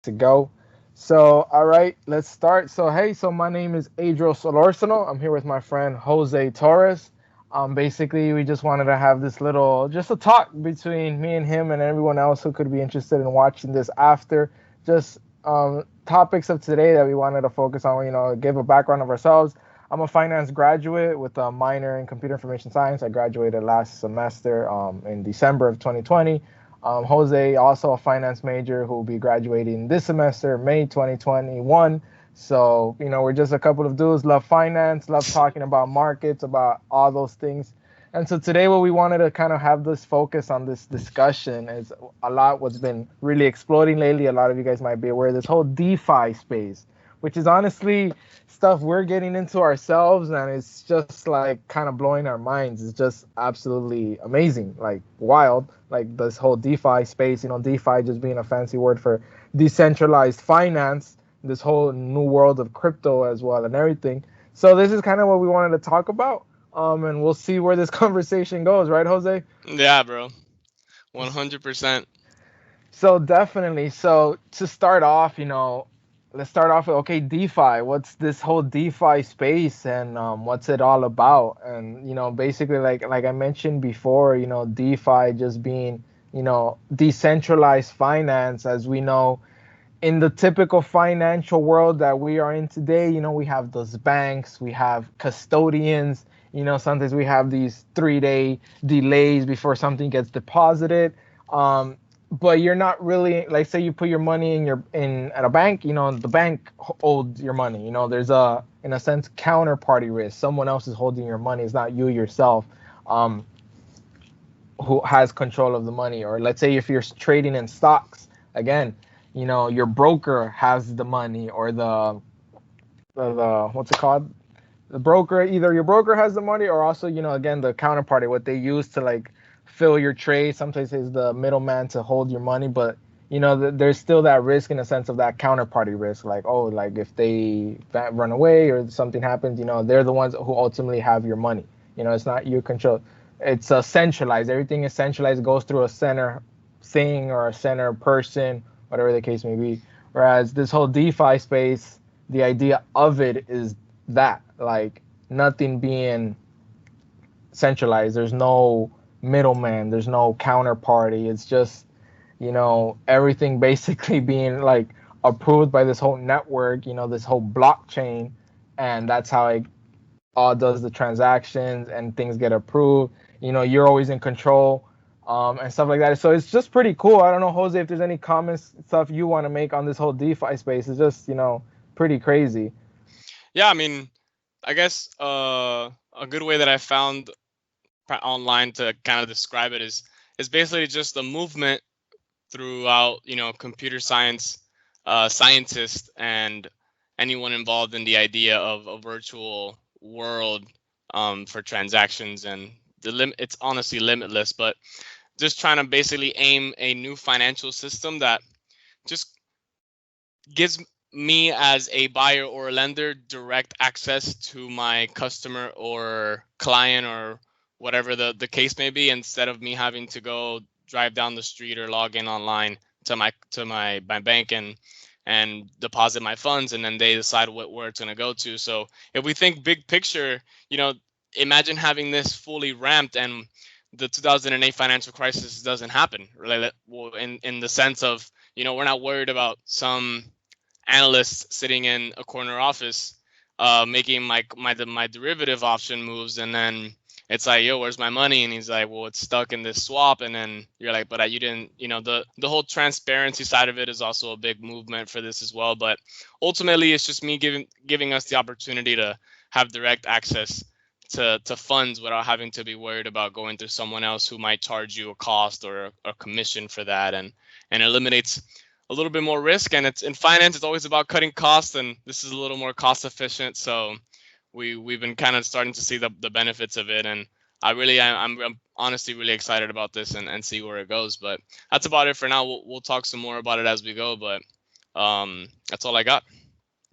to go. So, all right, let's start. So, hey, so my name is Adriel Solorzano. I'm here with my friend Jose Torres. Basically, we just wanted to have this little, just a talk between me and him and everyone else who could be interested in watching this after. Just topics of today that we wanted to focus on, give a background of ourselves. I'm a finance graduate with a minor in computer information science. I graduated last semester in December of 2020. Jose, also a finance major who will be graduating this semester, May 2021. So, we're just a couple of dudes, love finance, love talking about markets, about all those things. And so today, what we wanted to kind of have this focus on this discussion is a lot what's been really exploding lately. A lot of you guys might be aware of this whole DeFi space, which is honestly stuff we're getting into ourselves, and it's just like kind of blowing our minds. It's just absolutely amazing, like wild, like this whole DeFi space. DeFi just being a fancy word for decentralized finance, this whole new world of crypto as well and everything. So this is kind of what we wanted to talk about. And we'll see where this conversation goes, right, Jose? Yeah, bro. 100%. So definitely. So to start off, let's start off with okay, DeFi. What's this whole DeFi space, and what's it all about? And basically, like I mentioned before, DeFi just being decentralized finance, as we know in the typical financial world that we are in today. We have those banks, we have custodians. Sometimes we have these 3-day delays before something gets deposited. But you're not really, like, say you put your money in at a bank. The bank owes your money. There's a, in a sense, counterparty risk. Someone else is holding your money. It's not you yourself who has control of the money. Or let's say if you're trading in stocks, again, your broker has the money, or the what's it called, the broker. Either your broker has the money, or also again, the counterparty, what they use to like fill your trade. Sometimes is the middleman to hold your money, but there's still that risk in the sense of that counterparty risk. Like, oh, like if they run away or something happens, they're the ones who ultimately have your money. It's not you control. It's centralized. Everything is centralized. It goes through a center thing or a center person, whatever the case may be. Whereas this whole DeFi space, the idea of it is that, like, nothing being centralized. There's no middleman. There's no counterparty. It's just, everything basically being like approved by this whole network, this whole blockchain. And that's how it all does the transactions and things get approved. You're always in control, and stuff like that. So it's just pretty cool. I don't know, Jose, if there's any comments, stuff you want to make on this whole DeFi space. It's just, pretty crazy. Yeah, I mean, I guess a good way that I found online to kind of describe it is basically just a movement throughout, computer science scientists and anyone involved in the idea of a virtual world for transactions. And it's honestly limitless, but just trying to basically aim a new financial system that just gives me as a buyer or a lender direct access to my customer or client or whatever the case may be, instead of me having to go drive down the street or log in online to my bank and deposit my funds, and then they decide where it's going to go to. So if we think big picture, imagine having this fully ramped and the 2008 financial crisis doesn't happen. Really, well, in the sense of, we're not worried about some analyst sitting in a corner office making my derivative option moves, and then it's like, yo, where's my money? And he's like, well, it's stuck in this swap. And then you're like, but you didn't, the whole transparency side of it is also a big movement for this as well. But ultimately, it's just me giving us the opportunity to have direct access to funds without having to be worried about going through someone else who might charge you a cost or a commission for that, and eliminates a little bit more risk. And it's in finance, it's always about cutting costs, and this is a little more cost efficient. So we've been kind of starting to see the benefits of it, and I'm honestly really excited about this and see where it goes. But that's about it for now. We'll talk some more about it as we go, but that's all I got.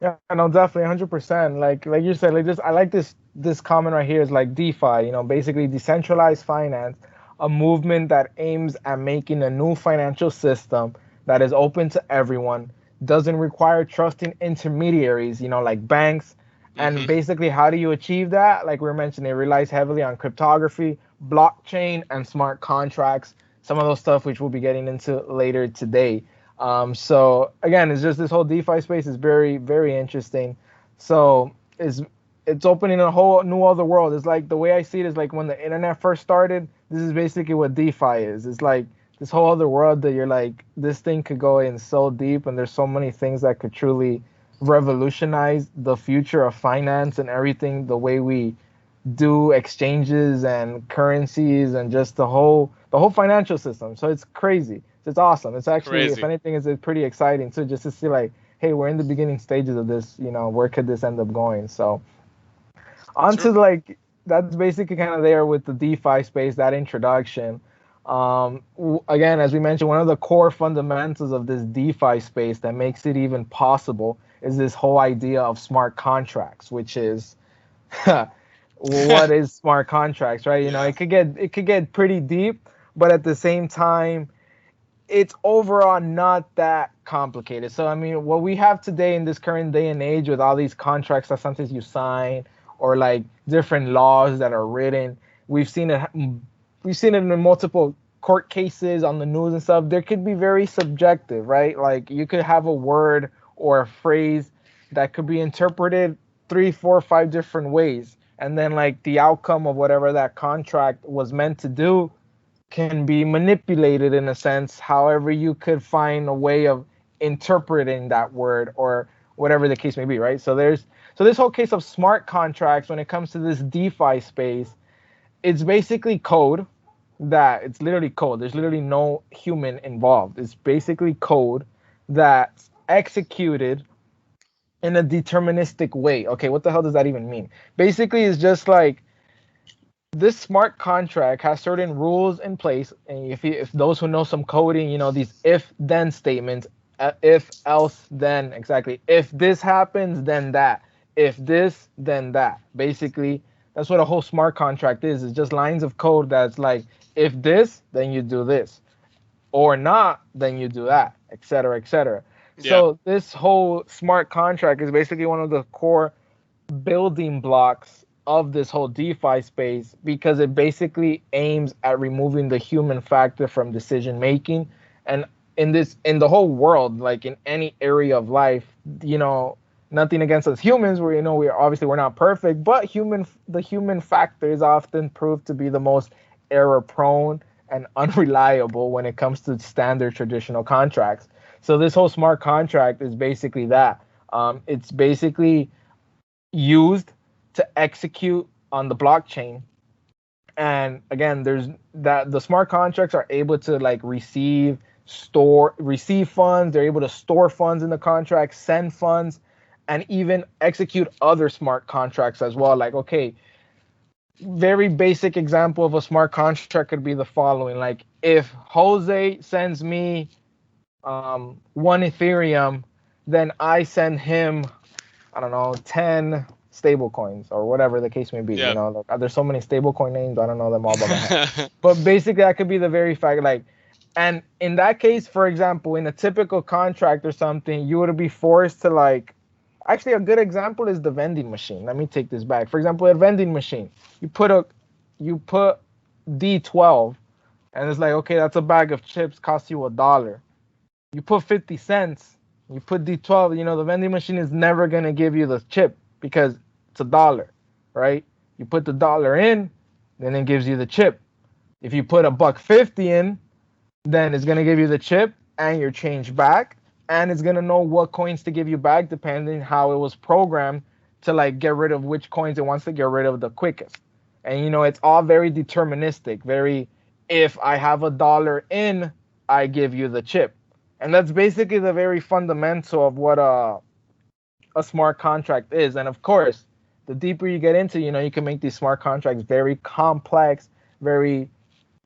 Yeah, no, definitely, 100%. Like you said, like this, I like this comment right here is like DeFi. Basically decentralized finance, a movement that aims at making a new financial system that is open to everyone, doesn't require trusting intermediaries, like banks. And Mm-hmm. basically, how do you achieve that? Like we were mentioning, it relies heavily on cryptography, blockchain, and smart contracts. Some of those stuff which we'll be getting into later today. So again, it's just this whole DeFi space is very, very interesting. So it's opening a whole new other world. It's like the way I see it is like when the internet first started. This is basically what DeFi is. It's like this whole other world that you're like, this thing could go in so deep, and there's so many things that could truly revolutionize the future of finance and everything, the way we do exchanges and currencies and just the whole financial system. So it's crazy. It's awesome. It's actually, if Crazy. anything, it's pretty exciting too, just to see like, hey, we're in the beginning stages of this. Where could this end up going? So on True. to like that's basically kind of there with the DeFi space, that introduction. Again, as we mentioned, one of the core fundamentals of this DeFi space that makes it even possible is this whole idea of smart contracts, which is what is smart contracts, right? Yeah. It could get pretty deep, but at the same time, it's overall not that complicated. So I mean, what we have today in this current day and age with all these contracts that sometimes you sign or like different laws that are written, we've seen it. We've seen it in multiple court cases on the news and stuff. There could be very subjective, right? Like you could have a word or a phrase that could be interpreted three, four, five different ways, and then like the outcome of whatever that contract was meant to do can be manipulated in a sense. However, you could find a way of interpreting that word or whatever the case may be, right? So this whole case of smart contracts when it comes to this DeFi space, it's basically code that it's literally code. There's literally no human involved. It's basically code that's executed in a deterministic way. Okay, what the hell does that even mean? Basically, it's just like this smart contract has certain rules in place, and if those who know some coding, these if then statements, if else then, exactly, if this happens then that, if this then that. Basically, that's what a whole smart contract is. It's just lines of code that's like, if this, then you do this, or not, then you do that, etc., etc. Yeah. So this whole smart contract is basically one of the core building blocks of this whole DeFi space because it basically aims at removing the human factor from decision making. And in the whole world, like in any area of life, nothing against us humans, where we're not perfect, but the human factor is often proved to be the most error prone and unreliable when it comes to standard traditional contracts. So this whole smart contract is basically that. It's basically used to execute on the blockchain. And again, there's that the smart contracts are able to like receive funds, they're able to store funds in the contract, send funds, and even execute other smart contracts as well. Like, okay, very basic example of a smart contract could be the following. Like if Jose sends me 1 Ethereum, then I send him, I don't know, 10 stable coins or whatever the case may be. Yeah. Like, there's so many stable coin names, I don't know them all by my head. But basically, that could be the very fact. Like, and in that case, for example, in a typical contract or something, you would be forced to like. Actually, a good example is the vending machine. Let me take this back. For example, a vending machine, you put D12, and it's like, okay, that's a bag of chips, costs you $1. You put 50 cents, you put D12, the vending machine is never going to give you the chip because it's $1, right? You put the dollar in, then it gives you the chip. If you put a $1.50 in, then it's going to give you the chip and your change back, and it's going to know what coins to give you back depending how it was programmed to like get rid of which coins it wants to get rid of the quickest. And it's all very deterministic, very, if I have $1 in, I give you the chip. And that's basically the very fundamental of what a smart contract is. And of course, the deeper you get into, you can make these smart contracts very complex, very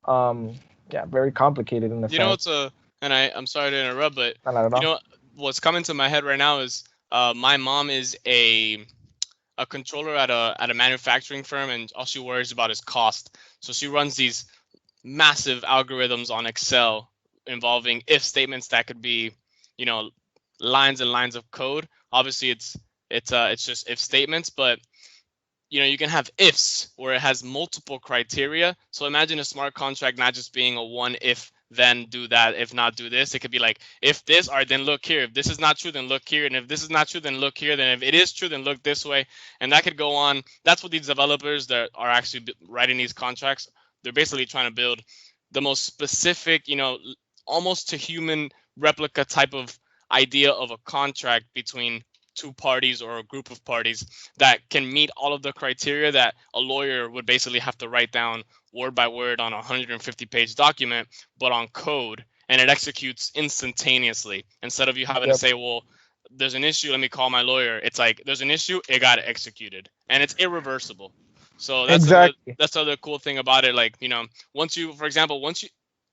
very complicated in a You know, sense. it's and I'm sorry to interrupt, but Not at all. what's coming to my head right now is my mom is a controller at a manufacturing firm, and all she worries about is cost. So she runs these massive algorithms on Excel involving if statements that could be, lines and lines of code. Obviously, it's just if statements, but you can have ifs where it has multiple criteria. So imagine a smart contract not just being a one if then do that, if not do this. It could be like, if this, all right, then look here. If this is not true, then look here. And if this is not true, then look here. Then if it is true, then look this way. And that could go on. That's what these developers that are actually writing these contracts, they're basically trying to build the most specific, almost to human replica type of idea of a contract between two parties or a group of parties that can meet all of the criteria that a lawyer would basically have to write down word by word on a 150-page document, but on code, and it executes instantaneously instead of you having to say, well, there's an issue, let me call my lawyer. It's like, there's an issue, it got executed, and it's irreversible. So that's that's the other cool thing about it. Like, once you, for example,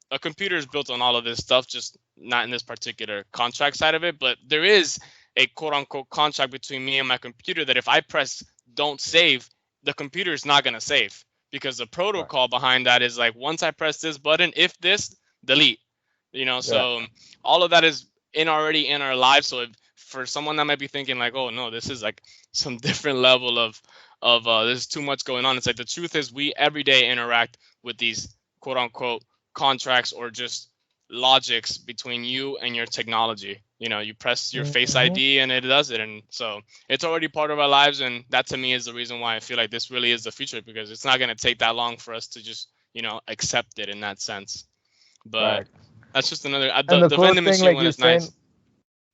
a computer is built on all of this stuff, just not in this particular contract side of it, but there is a quote unquote contract between me and my computer that if I press don't save, the computer is not going to save, because the protocol behind that is like, once I press this button, if this, delete, so all of that is already in our lives. So if, for someone that might be thinking like, oh no, this is like some different level of there's too much going on. It's like, the truth is we every day interact with these quote unquote contracts or just logics between you and your technology. You press your Face ID and it does it. And so it's already part of our lives. And that to me is the reason why I feel like this really is the future, because it's not going to take that long for us to just, accept it in that sense. But that's just another, the vending machine one is nice.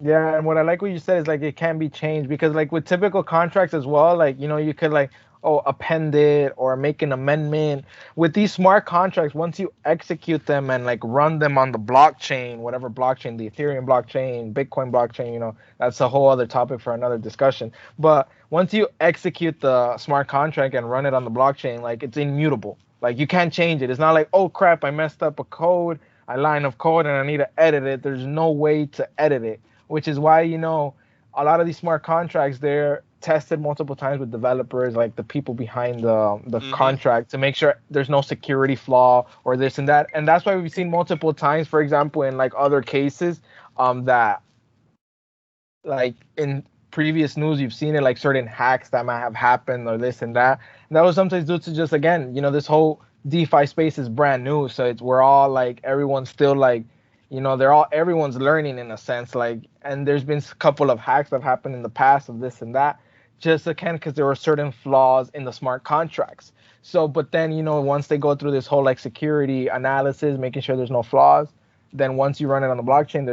Yeah, and what I like what you said is like it can be changed, because like with typical contracts as well, like you could like append it or make an amendment. With these smart contracts, once you execute them and like run them on the blockchain, whatever blockchain, the Ethereum blockchain, Bitcoin blockchain, that's a whole other topic for another discussion. But once you execute the smart contract and run it on the blockchain, like it's immutable. Like you can't change it. It's not like, oh crap, I messed up a line of code and I need to edit it. There's no way to edit it, which is why, a lot of these smart contracts, they're tested multiple times with developers, like the people behind the contract, to make sure there's no security flaw or this and that. And that's why we've seen multiple times, for example, in like other cases, that like in previous news, you've seen it, like certain hacks that might have happened or this and that. And that was sometimes due to just, again, this whole DeFi space is brand new. So we're all like, everyone's still like, everyone's learning in a sense, like, and there's been a couple of hacks that have happened in the past of this and that, just again, because there were certain flaws in the smart contracts. So, but then, once they go through this whole like security analysis, making sure there's no flaws, then once you run it on the blockchain,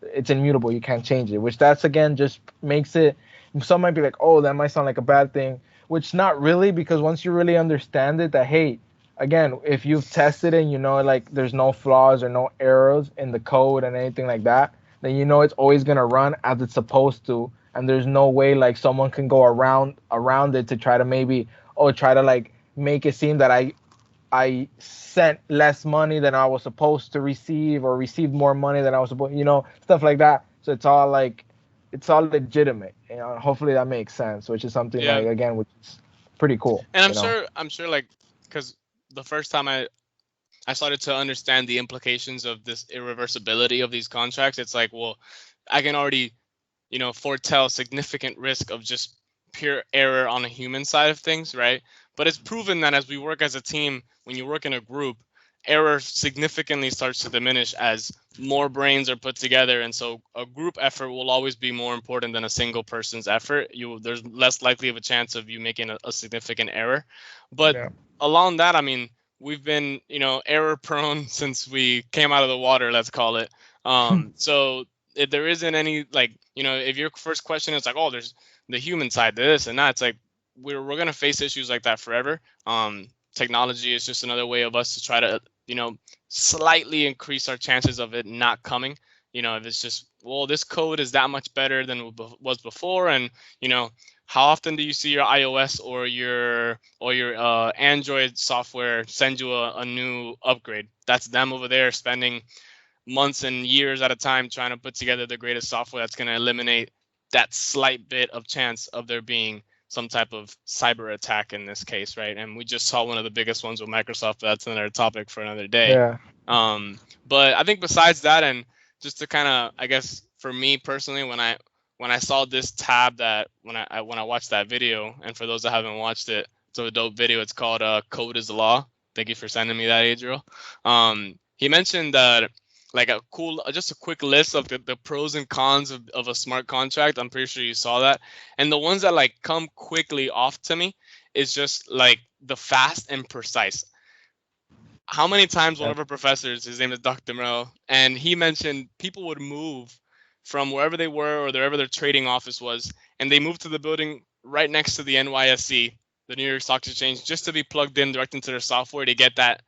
it's immutable. You can't change it, which that's again, just makes it, some might be like, oh, that might sound like a bad thing, which not really, because once you really understand it, that, hey, again, if you've tested it and like there's no flaws or no errors in the code and anything like that, then it's always going to run as it's supposed to. And there's no way like someone can go around it to try to maybe, try to like make it seem that I sent less money than I was supposed to receive, or received more money than I was supposed, stuff like that. So it's all legitimate. Hopefully that makes sense, which is something like, again, which is pretty cool. And I'm sure like, because the first time I started to understand the implications of this irreversibility of these contracts, it's like, well, I can already, foretell significant risk of just pure error on the human side of things, right? But it's proven that as we work as a team, when you work in a group, error significantly starts to diminish as more brains are put together. And so a group effort will always be more important than a single person's effort. There's less likely of a chance of you making a significant error. But along that, I mean, we've been, error prone since we came out of the water, let's call it. So if there isn't any, like, if your first question is like, oh, there's the human side to this and that, it's like, we're going to face issues like that forever. Technology is just another way of us to try to, slightly increase our chances of it not coming. If it's just, well, this code is that much better than it was before. And, how often do you see your iOS or your Android software send you a new upgrade? That's them over there spending months and years at a time trying to put together the greatest software that's going to eliminate that slight bit of chance of there being some type of cyber attack in this case, right? And we just saw one of the biggest ones with Microsoft, but that's another topic for another day. But I think besides that, and just to kind of, I guess, for me personally, when I saw this tab, that when I watched that video, and for those that haven't watched it, it's a dope video. It's called Code is Law. Thank you for sending me that, Adriel. He mentioned that, like, just a quick list of the pros and cons of a smart contract. I'm pretty sure you saw that. And the ones that like come quickly off to me is just like the fast and precise. How many times one of our professors, his name is Dr. Merrill, and he mentioned people would move from wherever they were or wherever their trading office was, and they moved to the building right next to the NYSE, the New York Stock Exchange, just to be plugged in direct into their software to get that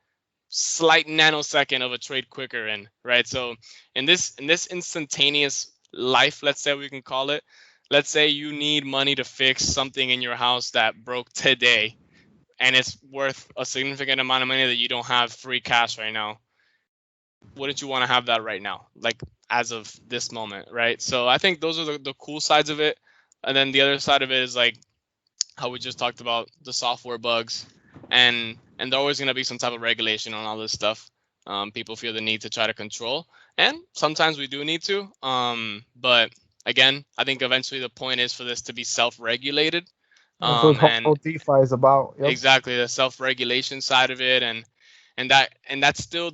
slight nanosecond of a trade quicker in, right? So in this instantaneous life, let's say we can call it, let's say you need money to fix something in your house that broke today, and it's worth a significant amount of money that you don't have free cash right now. Wouldn't you want to have that right now, like as of this moment, right? So I think those are the cool sides of it. And then the other side of it is like how we just talked about the software bugs, and there's always going to be some type of regulation on all this stuff. People feel the need to try to control, and sometimes we do need to. But again, I think eventually the point is for this to be self-regulated. That's what whole DeFi is about. Yep. Exactly, the self-regulation side of it, and that's still,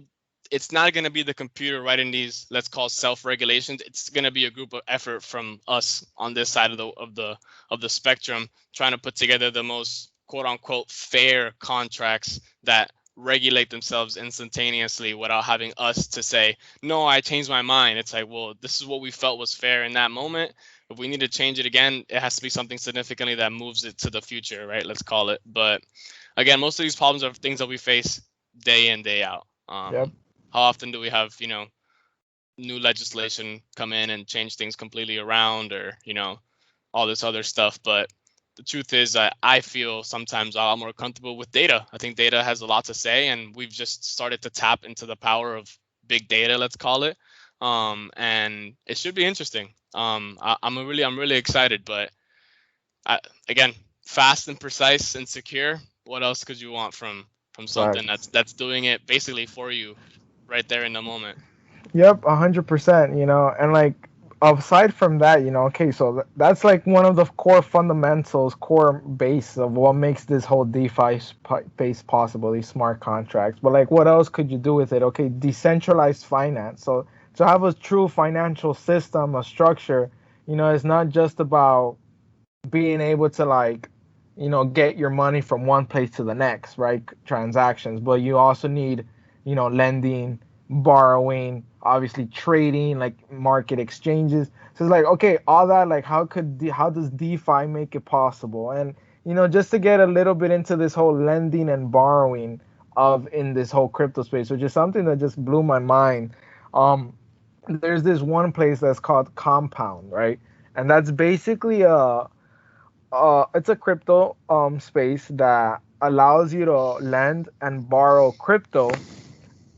it's not going to be the computer writing these, let's call, self-regulations. It's going to be a group of effort from us on this side of the spectrum, trying to put together the most quote unquote fair contracts that regulate themselves instantaneously without having us to say, no, I changed my mind. It's like, well, this is what we felt was fair in that moment. If we need to change it again, it has to be something significantly that moves it to the future, right? Let's call it. But again, most of these problems are things that we face day in, day out. Yep. How often do we have, new legislation come in and change things completely around, or, all this other stuff? But the truth is that I feel sometimes a lot more comfortable with data. I think data has a lot to say, and we've just started to tap into the power of big data, let's call it. And it should be interesting. I'm really excited, but again, fast and precise and secure. What else could you want from something that's doing it basically for you right there in the moment? Yep, 100%. And like, aside from that, okay, so that's like one of the core fundamentals, core base of what makes this whole DeFi space possible, these smart contracts. But like, what else could you do with it? Okay, decentralized finance. So to have a true financial system, a structure, it's not just about being able to like, get your money from one place to the next, right? Transactions, but you also need, lending, borrowing, obviously trading, like market exchanges. So it's like, okay, all that, like, how does DeFi make it possible? And just to get a little bit into this whole lending and borrowing in this whole crypto space, which is something that just blew my mind. There's this one place that's called Compound, right? And that's basically it's a crypto space that allows you to lend and borrow crypto.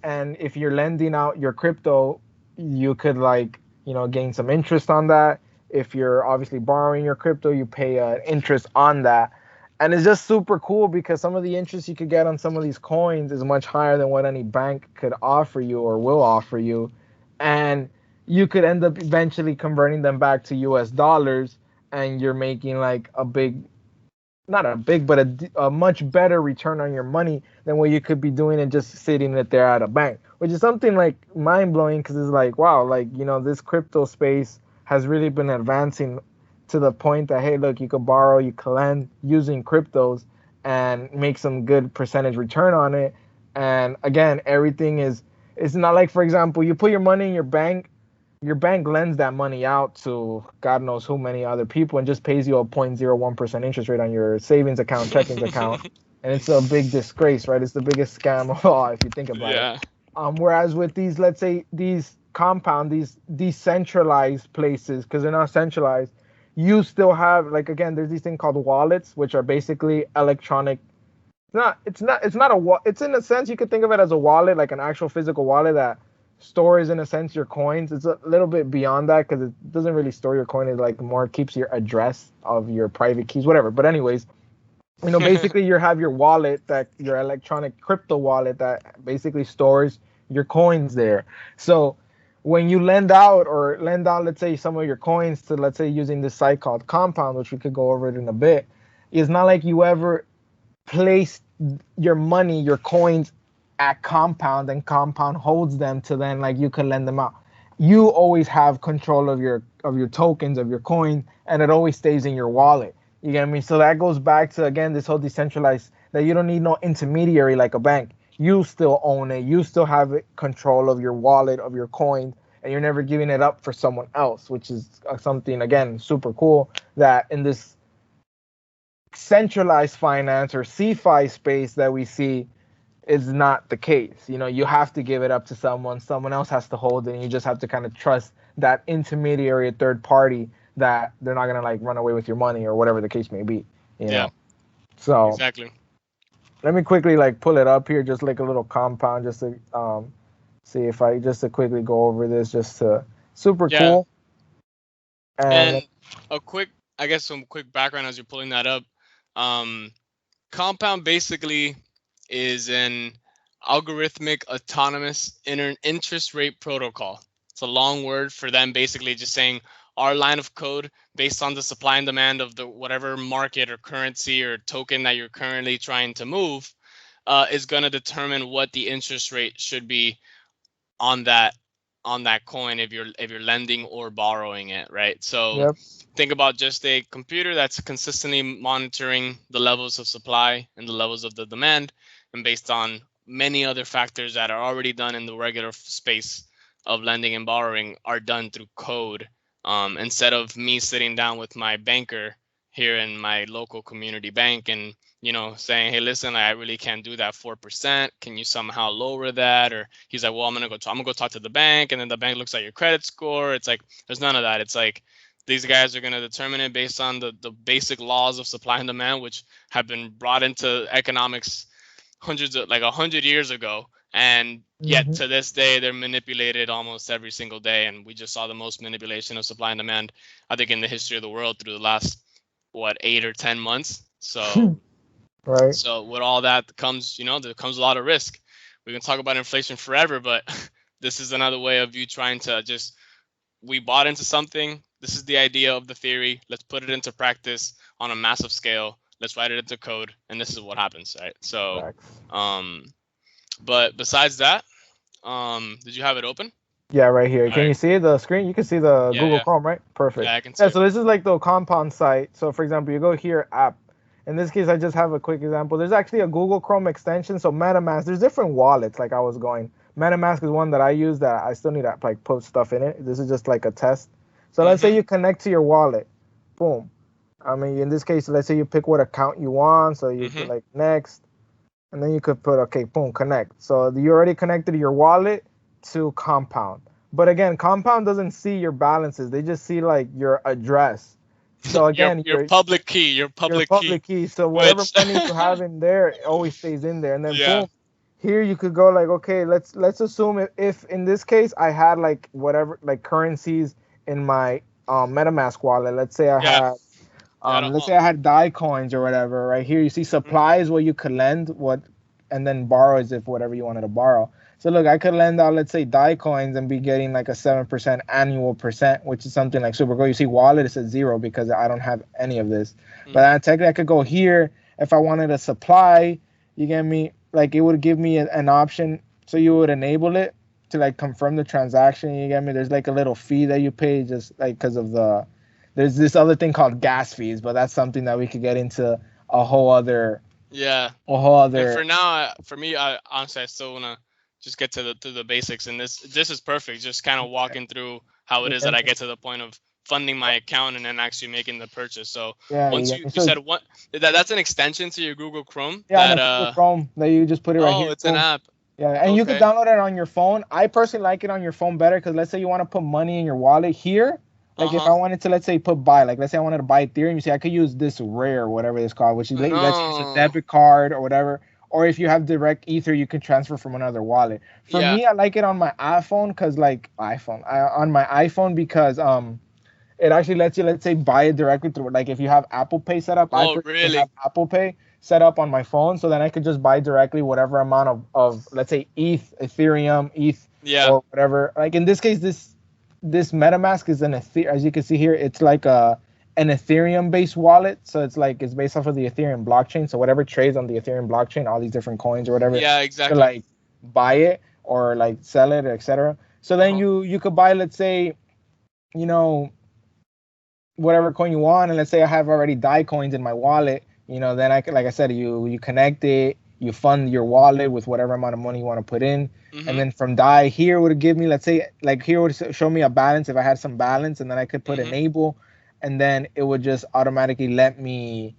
And if you're lending out your crypto, you could like, gain some interest on that. If you're obviously borrowing your crypto, you pay interest on that. And it's just super cool because some of the interest you could get on some of these coins is much higher than what any bank could offer you or will offer you. And you could end up eventually converting them back to US dollars, and you're making like not a big, but a much better return on your money than what you could be doing and just sitting it there at a bank, which is something like mind blowing, because it's like, wow, like, this crypto space has really been advancing to the point that, hey, look, you could borrow, you can lend using cryptos and make some good percentage return on it. And again, everything it's not like, for example, you put your money in your bank lends that money out to God knows who many other people and just pays you a 0.01% interest rate on your savings account, checking account. And it's a big disgrace, right? It's the biggest scam of all, if you think about it. Whereas with these, let's say, these Compound, these decentralized places, because they're not centralized, you still have, like, again, there's these things called wallets, which are basically electronic. It's in a sense, you could think of it as a wallet, like an actual physical wallet that stores, in a sense, your coins. It's a little bit beyond that because it doesn't really store your coin. It like more keeps your address of your private keys, whatever. But anyways, basically you have your wallet, that your electronic crypto wallet that basically stores your coins there. So when you lend out, let's say, some of your coins to, let's say, using this site called Compound, which we could go over it in a bit, it's not like you ever place your money, your coins at Compound, and Compound holds them to then like you can lend them out. You always have control of your tokens, of your coin, and it always stays in your wallet. You get me? So that goes back to, again, this whole decentralized, that you don't need no intermediary like a bank. You still own it. You still have control of your wallet, of your coin, and you're never giving it up for someone else, which is something, again, super cool, that in this centralized finance or CeFi space that we see is not the case. You know, you have to give it up to someone. Someone else has to hold it, and you just have to kind of trust that intermediary, third party, that they're not gonna like run away with your money or whatever the case may be. You Yeah, know. So exactly. let me quickly like pull it up here, just like a little compound, just to see if I just to quickly go over this, just to super Yeah. cool. And And a quick, I guess, some quick background as you're pulling that up. Um, Compound basically is an algorithmic autonomous interest rate protocol. It's a long word for them basically just saying our line of code based on the supply and demand of the whatever market or currency or token that you're currently trying to move is going to determine what the interest rate should be on that coin if you're lending or borrowing it, right? So yep. think about just a computer that's consistently monitoring the levels of supply and the levels of the demand, and based on many other factors that are already done in the regular space of lending and borrowing are done through code, instead of me sitting down with my banker here in my local community bank and saying, hey, listen, I really can't do that 4%. Can you somehow lower that? Or he's like, well, I'm gonna go talk to the bank, and then the bank looks at your credit score. It's like there's none of that. It's like these guys are gonna determine it based on the basic laws of supply and demand, which have been brought into economics hundreds of like 100 years ago, and yet Mm-hmm. to this day they're manipulated almost every single day. And we just saw the most manipulation of supply and demand, I think, in the history of the world through the last 8 or 10 months. So Right. so with all that comes, there comes a lot of risk. We can talk about inflation forever, but this is another way of you trying to just, we bought into something. This is the idea of the theory. Let's put it into practice on a massive scale. Let's write it into code, and this is what happens, right? So, Facts. but besides that, did you have it open? Yeah, right here. All Can right. you see the screen? You can see the Yeah, Google yeah, Chrome, right? Perfect. yeah. I can see Yeah, it. so this is like the Compound site. So for example, you go here, app. In this case, I just have a quick example. There's actually a Google Chrome extension. So MetaMask, there's different wallets. Like I was going, MetaMask is one that I use that I still need to like put stuff in it. This is just like a test. So let's say Mhm. you connect to your wallet. Boom. I mean, in this case, let's say you pick what account you want. So you put Mhm. like next, and then you could put, okay, boom, connect. So you already connected your wallet to Compound. But again, Compound doesn't see your balances. They just see like your address. So your again, your public key, your your public key, public key. So whatever which money you have in there, it always stays in there. And then yeah, boom, here you could go like, okay, let's assume if in this case I had like whatever like currencies in my MetaMask wallet. Let's say I yeah, had yeah. I don't, let's say I had DAI coins or whatever. Right here, you see mhm. supply is what you could lend, what, and then borrow is if whatever you wanted to borrow. So look, I could lend out, let's say, DAI coins and be getting like a 7% annual percent, which is something like super cool. You see, wallet is at zero because I don't have any of this. But Mhm. technically, I could go here if I wanted a supply. You get me? Like it would give me an option, so you would enable it to like confirm the transaction. You get me? There's like a little fee that you pay just like because of the. There's this other thing called gas fees, but that's something that we could get into a whole other Yeah. a whole And other. for now, for me, I honestly I still wanna just get to the basics, and this is perfect. Just kind of walking through how it You is that get I me? get to the point of funding my account and then actually making the purchase. So Yeah, you once get me. you So said what that's an extension to your Google Chrome yeah, on that a Google Chrome that you just put it right oh, here. it's an Boom. app. Yeah, and you could Okay. download it on your phone. I personally like it on your phone better because let's say you want to put money in your wallet here. Uh Like if huh. I wanted to, let's say, put buy, like let's say I wanted to buy Ethereum, you see, I could use this Rare, whatever it's called, which is let's use a No. debit card or whatever. Or if you have direct Ether, you can transfer from another wallet. For Yeah. me, I like it on my iPhone because like on my iPhone because it actually lets you, let's say, buy it directly through, like if you have Apple Pay set up. I Oh, personally have really? Apple Pay set up on my phone, so then I could just buy directly whatever amount of let's say Ethereum, ETH Yeah. or whatever. Like in this case, this MetaMask is an as you can see here, it's like an Ethereum based wallet. So it's like it's based off of the Ethereum blockchain. So whatever trades on the Ethereum blockchain, all these different coins or whatever, Yeah, you could exactly. like buy it or like sell it, etc. So then Uh-huh. you could buy, let's say, you know, whatever coin you want, and let's say I have already DAI coins in my wallet, then I could, like I said, you connect it, you fund your wallet with whatever amount of money you want to put in, and Mhm. then from DAI here would give me, let's say, like here would show me a balance if I had some balance, and then I could put Mhm. enable, and then it would just automatically let me,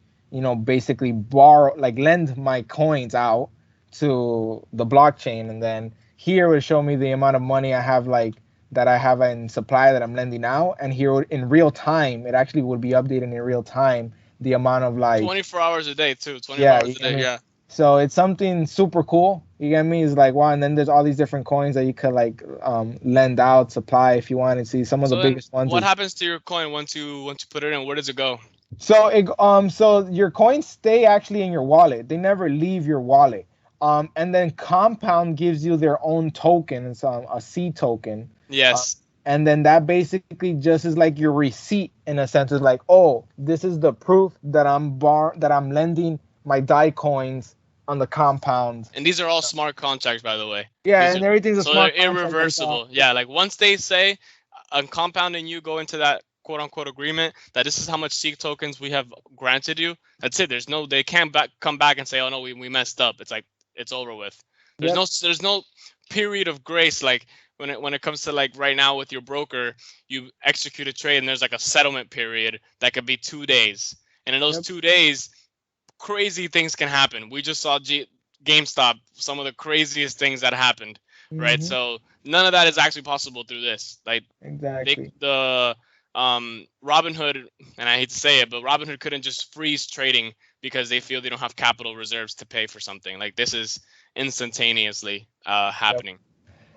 basically borrow, like lend my coins out to the blockchain, and then here would show me the amount of money I have, like that I have in supply that I'm lending out, and here in real time, it actually would be updated in real time the amount of like, 24 hours a day too. 24 yeah, hours you a get day. me. Yeah. So it's something super cool. You get me? It's like wow, and then there's all these different coins that you could like lend out, supply if you want to see. Some of the So then, biggest ones what is happens to your coin once you put it in? Where does it go? so your coins stay actually in your wallet. They never leave your wallet. And then Compound gives you their own token. It's a C token. Uh, Yes. and then that basically just is like your receipt in a sense. It's like, oh, this is the proof that I'm lending my DAI coins on the Compound. And these are all smart contracts, by the way. Yeah, These are and everything's a so they're smart contract like that. irreversible. Yeah, like once they say on Compound and you go into that quote unquote agreement that this is how much Seek tokens we have granted you. That's it. They can't come back and say, oh no, we messed up. It's like it's over with. Yep. There's no period of grace like when it comes to like right now with your broker, you execute a trade and there's like a settlement period that could be 2 days. And in those Yep. 2 days, crazy things can happen. We just saw GameStop, some of the craziest things that happened, right? Hmm. So none of that is actually possible through this. Like Exactly. the Robinhood, and I hate to say it, but Robinhood couldn't just freeze trading because they feel they don't have capital reserves to pay for something. Like this is instantaneously Yep. happening.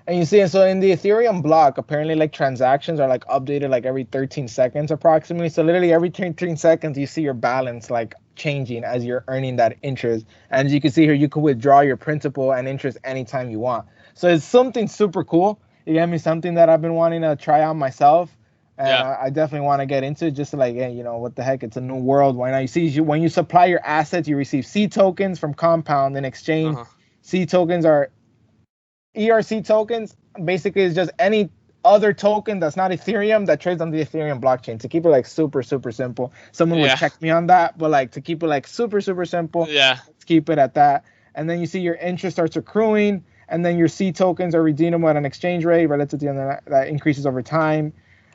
And you see, so in the Ethereum block, apparently like transactions are like updated like every 13 seconds approximately. So literally every 13 seconds, you see your balance like changing as you're earning that interest. And as you can see here, you can withdraw your principal and interest anytime you want. So it's something super cool. You get me? Something that I've been wanting to try out myself. And Yeah. I definitely want to get into it just to like, hey, what the heck? It's a new world. Why not? You see, when you supply your assets, you receive C tokens from Compound in Uh exchange. huh. C tokens are ERC tokens. Basically is just any other token that's not Ethereum that trades on the Ethereum blockchain. To keep it like super super simple. Someone would Yeah. check me on that, but like to keep it like super super simple, Yeah. let's keep it at that. And then you see your interest starts accruing, and then your C tokens are redeemable at an exchange rate relative to that increases over time.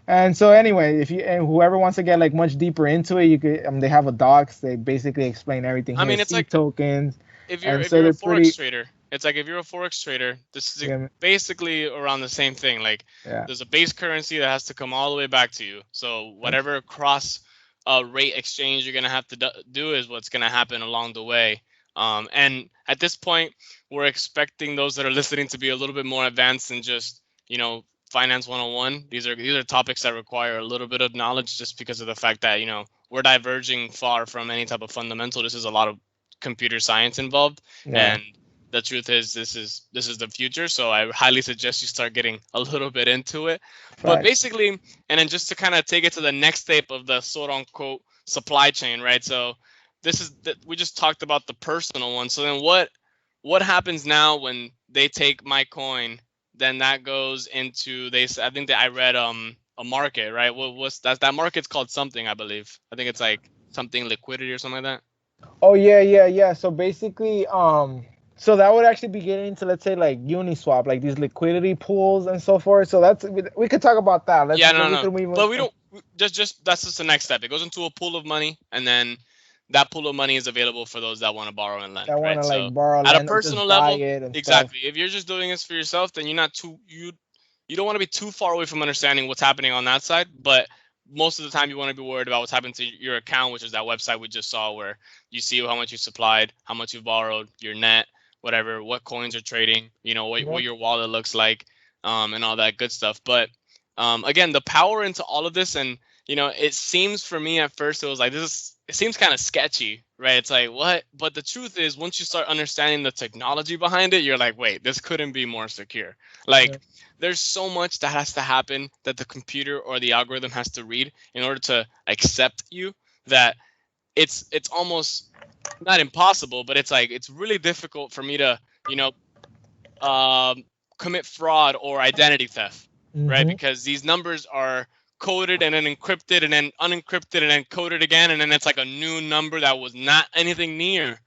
And so anyway, if you and whoever wants to get like much deeper into it, you could they have a docs. They basically explain everything I here. mean, it's C like tokens, if you're and if so you're a they're forex pretty. trader, it's like if you're a forex trader, this is Yeah, basically around the same thing. Like yeah. there's a base currency that has to come all the way back to you. So Yep. whatever cross rate exchange you're gonna have to do is what's gonna happen along the way. And at this point, we're expecting those that are listening to be a little bit more advanced than just finance 101. These are topics that require a little bit of knowledge just because of the fact that we're diverging far from any type of fundamental. This is a lot of computer science involved, Yeah. and the truth is this is the future. So I highly suggest you start getting a little bit into it. But Facts. basically, and then just to kind of take it to the next step of the quote unquote supply chain, right? So this is that we just talked about the personal one. So then what happens now when they take my coin? Then that goes into I think that I read a market, right? What's that market's called something, I believe. I think it's like something liquidity or something like that. Oh yeah, yeah, yeah. So basically, so that would actually be getting into, let's say, like Uniswap, like these liquidity pools and so forth. So we could talk about that. Yeah, no, We no. could move But we on. don't just that's just the next step. It goes into a pool of money, and then that pool of money is available for those that want to borrow and lend, I want right? to So like borrow at a land or personal just buy level, it and stuff. exactly. If you're just doing this for yourself, then you're not too you don't want to be too far away from understanding what's happening on that side. But most of the time, you want to be worried about what's happening to your account, which is that website we just saw, where you see how much you supplied, how much you borrowed, your net, whatever, what coins are trading, what Yep. your wallet looks like, and all that good stuff. But again, the power into all of this, and it seems for me at first it was like it seems kind of sketchy, right? It's like what? But the truth is, once you start understanding the technology behind it, you're like, wait, this couldn't be more secure. Yeah. Like there's so much that has to happen that the computer or the algorithm has to read in order to accept you, that it's almost not impossible, but it's like it's really difficult for me to, you know, um, commit fraud or identity theft, right? Mm-hmm. Because these numbers are coded and then encrypted and then unencrypted and then coded again, and then it's like a new number that was not anything near.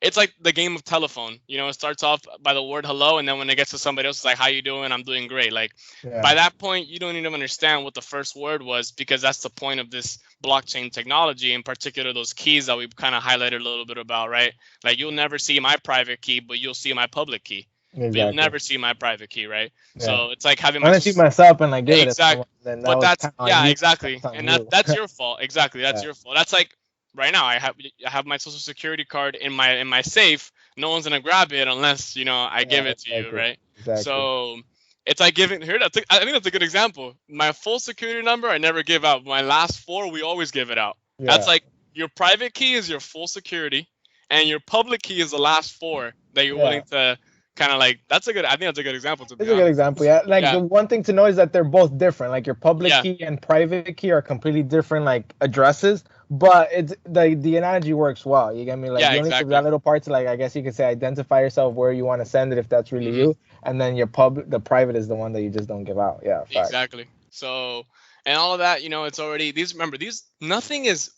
It's like the game of telephone. It starts off by the word hello, and then when it gets to somebody else, it's like, how you doing? I'm doing great. Like by Yeah. that point, you don't even understand what the first word was, because that's the point of this blockchain technology, in particular those keys that we've kind of highlighted a little bit about, right? Like you'll never see my private key, but you'll see my public key. But you'll Exactly. never see my private key, right? Yeah. So it's like having my Unless you social. mess up and like give it to Exact. someone, then that But was that's, kind of on yeah, you. exactly, That's on and you. that's your fault. Exactly, that's Yeah. your fault. That's like right now I have my social security card in my safe. No one's gonna grab it unless I Yeah. give it to you, Exactly. right? Exactly. So it's like giving here. I think that's a good example. My full security number I never give out. My last four we always give it out. That's Yeah. like your private key is your full security, and your public key is the last four that you're Yeah. willing to kind of like. That's a good. I think that's a good example, to be It's a good honest. example. Yeah. Like Yeah. the one thing to know is that they're both different. Like your public Yeah. key and private key are completely different like addresses, but it's the analogy works well. You get me? Like Yeah. you only give that Exactly. little part to like I guess you could say identify yourself where you want to send it if that's really Hmm. you, and then the private is the one that you just don't give out. Yeah, facts. Exactly. So, and all of that, it's already these. Remember, these nothing is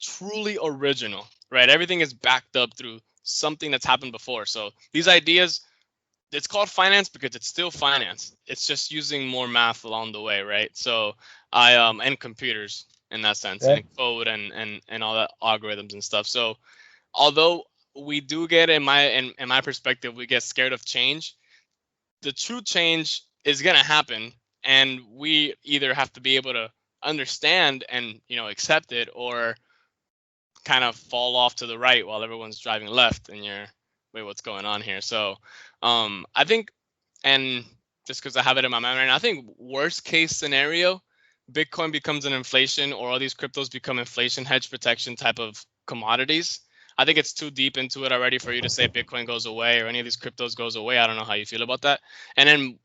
truly original, right? Everything is backed up through something that's happened before. So these ideas, it's called finance because it's still finance. It's just using more math along the way, right? So and computers in that sense, Yeah. and code and all that algorithms and stuff. So although we do get in my perspective, we get scared of change. The true change is going to happen, and we either have to be able to understand and accept it, or kind of fall off to the right while everyone's driving left, and you're, wait, what's going on here? So I think, and just because I have it in my mind right now, I think worst case scenario, Bitcoin becomes an inflation, or all these cryptos become inflation hedge protection type of commodities. I think it's too deep into it already for you to say Bitcoin goes away or any of these cryptos goes away. I don't know how you feel about that. And then